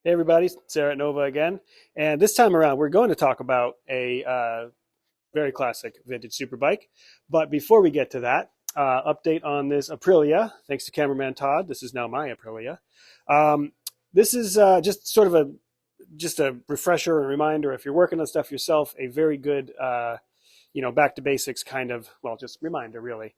Hey everybody, Sarah at Nova again. And this time around, we're going to talk about a very classic vintage superbike. But before we get to that, update on this Aprilia. Thanks to cameraman Todd, this is now my Aprilia. This is just sort of a refresher and reminder. If you're working on stuff yourself, a very good, back to basics kind of, well, just reminder really.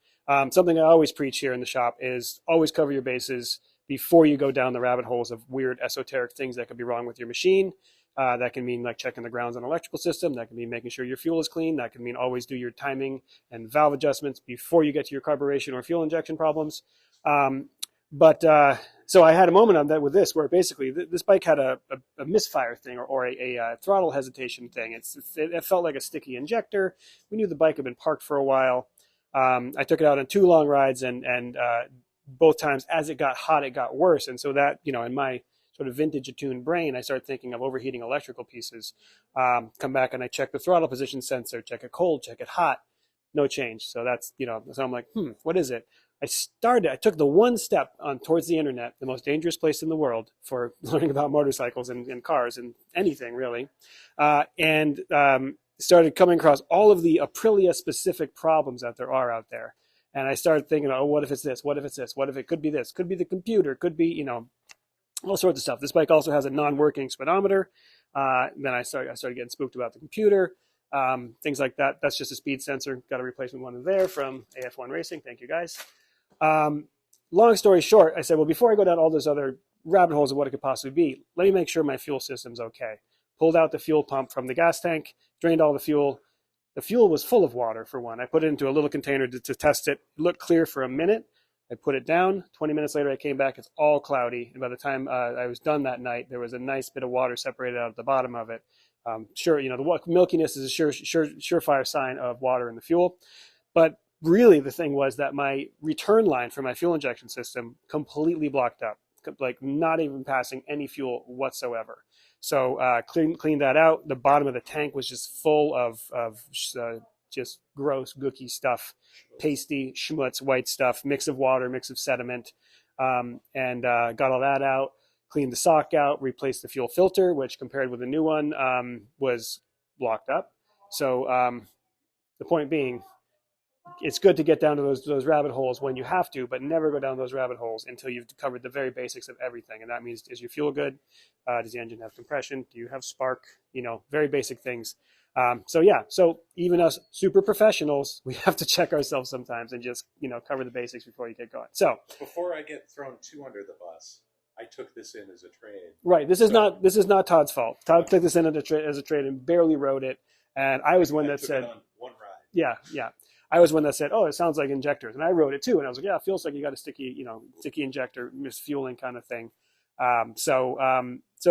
Something I always preach here in the shop is always cover your bases before you go down the rabbit holes of weird esoteric things that could be wrong with your machine. That can mean like checking the grounds on an electrical system. That can mean making sure your fuel is clean. That can mean always do your timing and valve adjustments before you get to your carburation or fuel injection problems. So I had a moment on that with this, where basically this bike had a misfire thing or a throttle hesitation thing. It felt like a sticky injector. We knew the bike had been parked for a while. I took it out on 2 long rides, and both times as it got hot, it got worse. And so that, in my sort of vintage attuned brain, I started thinking of overheating electrical pieces. Come back and I check the throttle position sensor, check it cold, check it hot, no change. So that's, so I'm like, what is it? I took the one step on towards the internet, the most dangerous place in the world for learning about motorcycles and cars and anything really. And started coming across all of the Aprilia specific problems that there are out there. And I started thinking, oh, what if it's this? What if it's this? What if it could be this? Could be the computer, could be, all sorts of stuff. This bike also has a non-working speedometer. Then I started getting spooked about the computer, things like that. That's just a speed sensor. Got a replacement one there from AF1 Racing. Thank you guys. Long story short, I said, well, before I go down all those other rabbit holes of what it could possibly be, let me make sure my fuel system's okay. Pulled out the fuel pump from the gas tank, drained all the fuel. The fuel was full of water, for one. I put it into a little container to test it. It looked clear for a minute. I put it down. 20 minutes later, I came back. It's all cloudy. And by the time I was done that night, there was a nice bit of water separated out at the bottom of it. Sure, the milkiness is a surefire sign of water in the fuel. But really, the thing was that my return line for my fuel injection system completely blocked up, like not even passing any fuel whatsoever. So cleaned that out. The bottom of the tank was just full of just gross, gooky stuff, pasty, schmutz, white stuff, mix of water, mix of sediment, and got all that out, cleaned the sock out, replaced the fuel filter, which compared with the new one was blocked up. So the point being, it's good to get down to those rabbit holes when you have to, but never go down those rabbit holes until you've covered the very basics of everything. And that means, is your fuel good? Does the engine have compression? Do you have spark? Very basic things. So even us super professionals, we have to check ourselves sometimes and just, cover the basics before you get going. So before I get thrown too under the bus, I took this in as a trade. Right. This is not Todd's fault. Todd took this in as a trade and barely wrote it. And I was one that said, on one ride. Yeah. I was one that said, oh, it sounds like injectors. And I wrote it too. And I was like, yeah, it feels like you got a sticky injector, misfueling kind of thing. So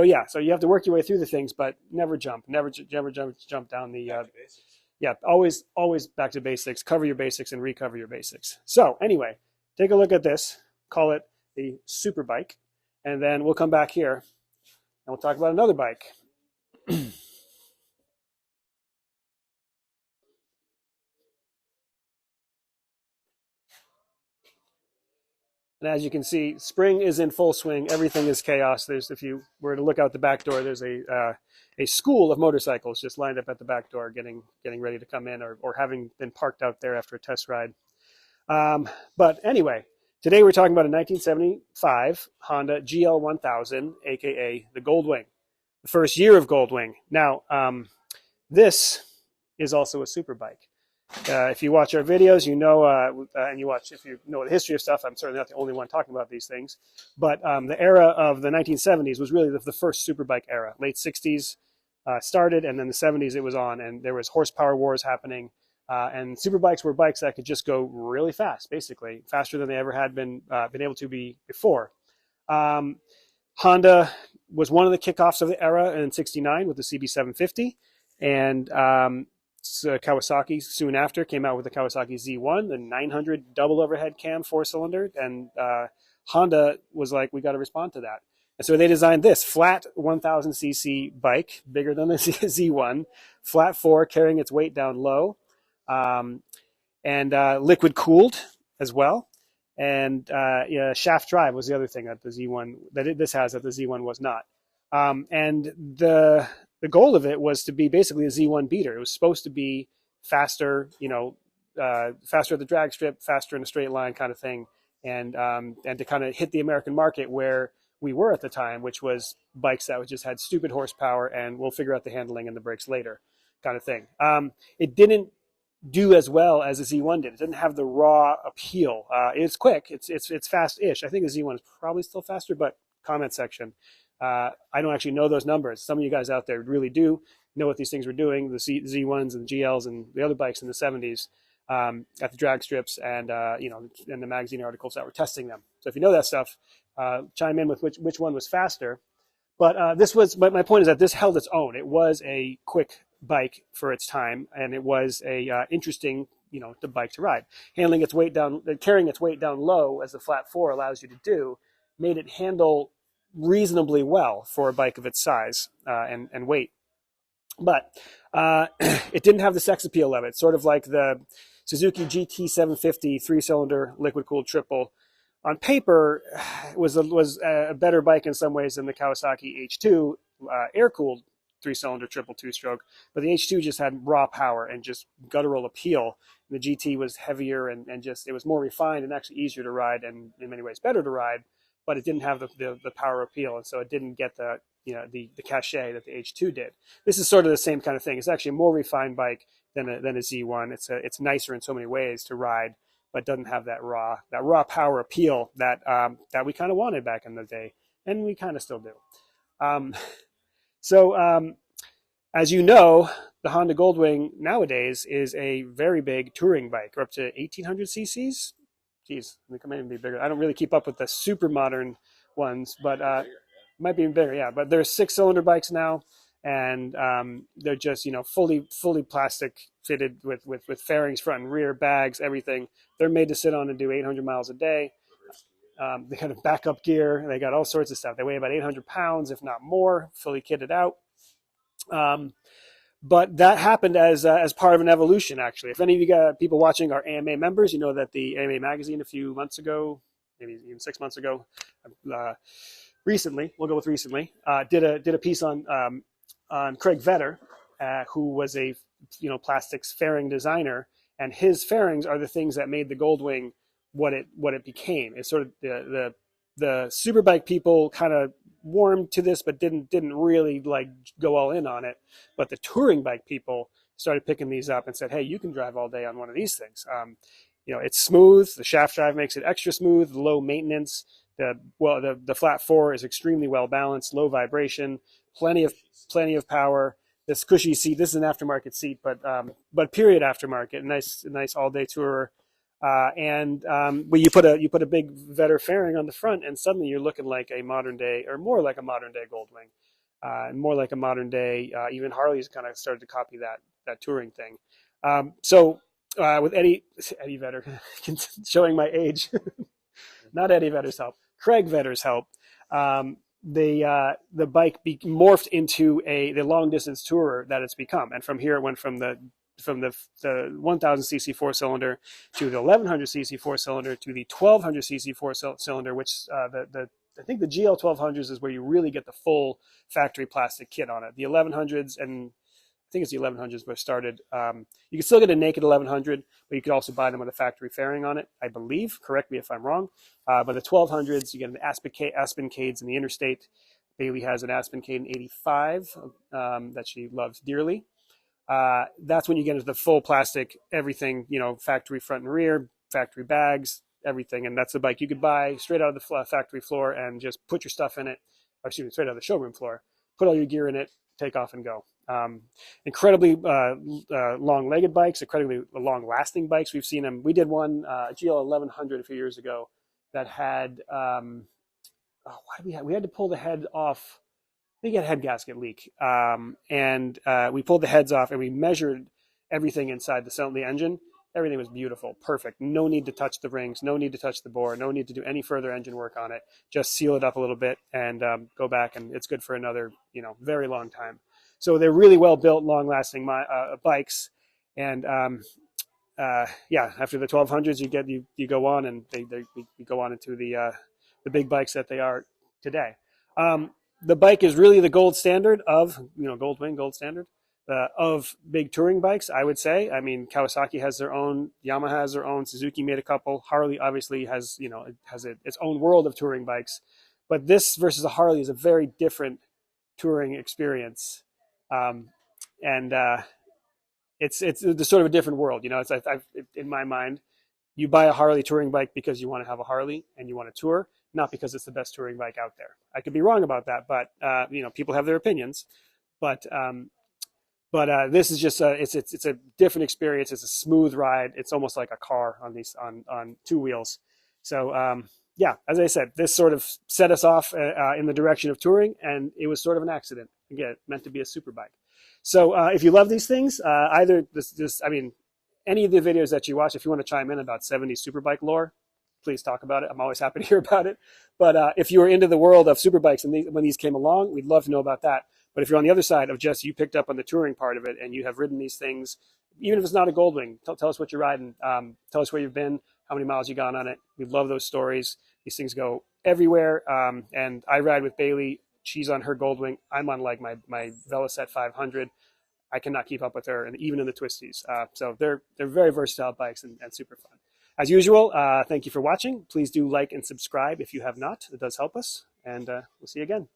you have to work your way through the things, but never jump down the, always back to basics, cover your basics and recover your basics. So anyway, take a look at this, call it the super bike. And then we'll come back here and we'll talk about another bike. And as you can see, spring is in full swing. Everything is chaos. If you were to look out the back door, there's a school of motorcycles just lined up at the back door, getting ready to come in, or having been parked out there after a test ride. But anyway, today we're talking about a 1975 Honda GL1000, aka the Goldwing, the first year of Goldwing. Now, this is also a super bike. If you watch our videos, if you know the history of stuff, I'm certainly not the only one talking about these things. But the era of the 1970s was really the first superbike era. Late 60s started, and then the 70s it was on, and there was horsepower wars happening. And superbikes were bikes that could just go really fast, basically faster than they ever had been able to be before. Honda was one of the kickoffs of the era in '69 with the CB750, and Kawasaki soon after came out with the Kawasaki Z1, the 900 double overhead cam 4-cylinder, and Honda was like, we got to respond to that. And so they designed this flat 1000cc bike, bigger than the Z1, flat 4, carrying its weight down low, and liquid cooled as well. and yeah, shaft drive was the other thing that the Z1 this has that the Z1 was not. And the goal of it was to be basically a Z1 beater. It was supposed to be faster, faster at the drag strip, faster in a straight line kind of thing, and to kind of hit the American market where we were at the time, which was bikes that just had stupid horsepower and we'll figure out the handling and the brakes later kind of thing. It didn't do as well as the Z1 did. It didn't have the raw appeal. It's quick. It's fast-ish. I think the Z1 is probably still faster, but comment section. I don't actually know those numbers. Some of you guys out there really do know what these things were doing. The Z1s and the GLs and the other bikes in the 70s at the drag strips and in the magazine articles that were testing them. So if you know that stuff, chime in with which one was faster. But this was my point is that this held its own. It was a quick bike for its time, and it was a interesting, the bike to ride. Handling its weight down, carrying its weight down low, as the flat four allows you to do, made it handle reasonably well for a bike of its size and weight. But it didn't have the sex appeal of it. Sort of like the Suzuki GT750 three-cylinder liquid-cooled triple. On paper, was a better bike in some ways than the Kawasaki H2 air-cooled three-cylinder triple two-stroke, but the H2 just had raw power and just guttural appeal. The GT was heavier and just it was more refined and actually easier to ride and in many ways better to ride, but it didn't have the power appeal, and so it didn't get the cachet that the H2 did. This is sort of the same kind of thing. It's actually a more refined bike than a Z1. It's nicer in so many ways to ride, but doesn't have that raw power appeal that we kind of wanted back in the day, and we kind of still do. So as you know, the Honda Goldwing nowadays is a very big touring bike. We're up to 1,800 cc's. Geez, I think it might be bigger. I don't really keep up with the super modern ones, but might be even bigger. Yeah, but they're 6-cylinder bikes now, and they're just fully plastic fitted with fairings front and rear, bags, everything. They're made to sit on and do 800 miles a day. They got a backup gear. They got all sorts of stuff. They weigh about 800 pounds, if not more, fully kitted out. But that happened as part of an evolution, actually. If any of you got people watching are AMA members, you know that the AMA magazine a few months ago, maybe even 6 months ago, recently, we'll go with recently, did a piece on Craig Vetter, who was a plastics fairing designer, and his fairings are the things that made the Goldwing what it became. It's sort of the superbike people kind of warmed to this, but didn't really like go all in on it. But the touring bike people started picking these up and said, "Hey, you can drive all day on one of these things." It's smooth. The shaft drive makes it extra smooth, low maintenance. The flat four is extremely well balanced, low vibration, plenty of power. This cushy seat. This is an aftermarket seat, but period aftermarket. Nice all day tourer. But you put a big Vetter fairing on the front, and suddenly you're looking like a modern day, or more like a modern day Goldwing, and more like a modern day. Even Harley's kind of started to copy that touring thing. With Eddie Vetter, showing my age, not Eddie Vetter's help, Craig Vetter's help, the bike morphed into the long distance tourer that it's become, and from here it went from the 1000cc four-cylinder to the 1100cc four-cylinder to the 1200cc four-cylinder, which I think the GL1000s is where you really get the full factory plastic kit on it. The 1100s, and I think it's the 1100s where it started. You can still get a naked 1100, but you could also buy them with a factory fairing on it, I believe. Correct me if I'm wrong. But the 1200s, you get an Aspen Cades in the Interstate. Bailey has an Aspen Cade in 85 that she loves dearly. That's when you get into the full plastic, everything, factory front and rear, factory bags, everything. And that's the bike you could buy straight out of the factory floor and just put your stuff in it, or excuse me, straight out of the showroom floor, put all your gear in it, take off and go. Incredibly long-legged bikes, incredibly long-lasting bikes. We've seen them. We did one, GL1100 a few years ago that had, what did we have? We had to pull the head off. We had a head gasket leak, and we pulled the heads off and we measured everything inside the engine. Everything was beautiful, perfect. No need to touch the rings, no need to touch the bore, no need to do any further engine work on it. Just seal it up a little bit and go back, and it's good for another, very long time. So they're really well built, long lasting bikes, and yeah, after the 1200s, you go on, and you go on into the big bikes that they are today. The bike is really the gold standard of, gold wing, gold standard of big touring bikes, I would say. I mean, Kawasaki has their own, Yamaha has their own, Suzuki made a couple, Harley obviously has, its own world of touring bikes. But this versus a Harley is a very different touring experience. Um, and it's the sort of a different world. In my mind, you buy a Harley touring bike because you want to have a Harley and you want to tour, not because it's the best touring bike out there. I could be wrong about that, but people have their opinions. But this is just it's a different experience. It's a smooth ride. It's almost like a car on two wheels. So yeah, as I said, this sort of set us off in the direction of touring, and it was sort of an accident. Again, meant to be a super bike. So if you love these things, either I mean, any of the videos that you watch, if you want to chime in about 70s superbike lore, please talk about it. I'm always happy to hear about it. But if you were into the world of superbikes and when these came along, we'd love to know about that. But if you're on the other side of just you picked up on the touring part of it and you have ridden these things, even if it's not a Goldwing, tell us what you're riding. Tell us where you've been, how many miles you gone on it. We love those stories. These things go everywhere. And I ride with Bailey. She's on her Goldwing. I'm on like my Velocet 500. I cannot keep up with her, and even in the twisties. So they're very versatile bikes and super fun. As usual, thank you for watching. Please do like and subscribe if you have not. It does help us, and we'll see you again.